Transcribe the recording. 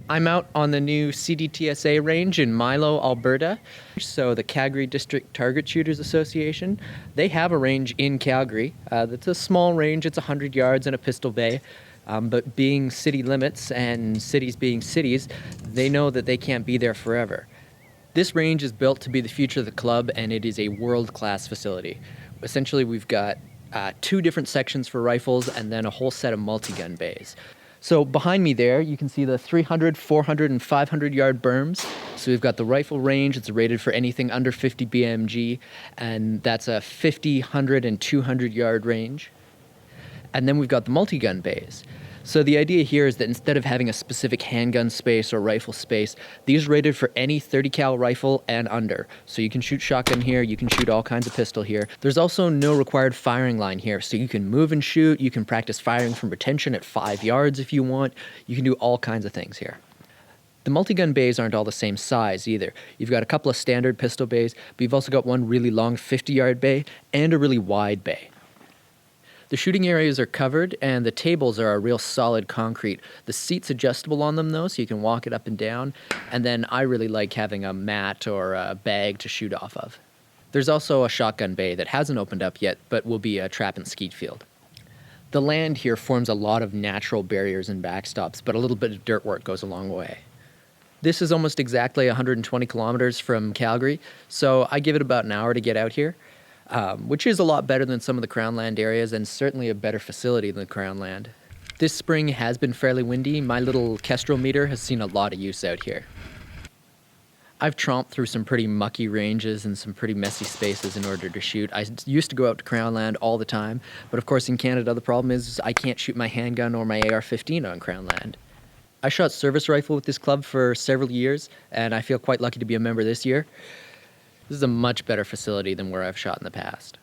I'm out on the new CDTSA range in Milo, Alberta. So the Calgary District Target Shooters Association, they have a range in Calgary. That's a small range, it's 100 yards and a pistol bay. But being city limits and cities being cities, they know that they can't be there forever. This range is built to be the future of the club, and it is a world-class facility. Essentially, we've got 2 different sections for rifles and then a whole set of multi-gun bays. So behind me there, you can see the 300, 400, and 500-yard berms. So we've got the rifle range. It's rated for anything under 50 BMG, and that's a 50, 100, and 200-yard range. And then we've got the multi-gun bays. So the idea here is that instead of having a specific handgun space or rifle space, these are rated for any 30 cal rifle and under. So you can shoot shotgun here, you can shoot all kinds of pistol here. There's also no required firing line here, so you can move and shoot, you can practice firing from retention at 5 yards if you want. You can do all kinds of things here. The multi-gun bays aren't all the same size either. You've got a couple of standard pistol bays, but you've also got one really long 50-yard bay and a really wide bay. The shooting areas are covered, and the tables are a real solid concrete. The seat's adjustable on them, though, so you can walk it up and down. And then I really like having a mat or a bag to shoot off of. There's also a shotgun bay that hasn't opened up yet, but will be a trap and skeet field. The land here forms a lot of natural barriers and backstops, but a little bit of dirt work goes a long way. This is almost exactly 120 kilometers from Calgary, so I give it about an hour to get out here. Which is a lot better than some of the Crown Land areas and certainly a better facility than the Crown Land. This spring has been fairly windy. My little Kestrel meter has seen a lot of use out here. I've tromped through some pretty mucky ranges and some pretty messy spaces in order to shoot. I used to go out to Crown Land all the time, but of course in Canada the problem is I can't shoot my handgun or my AR-15 on Crown Land. I shot service rifle with this club for several years, and I feel quite lucky to be a member this year. This is a much better facility than where I've shot in the past.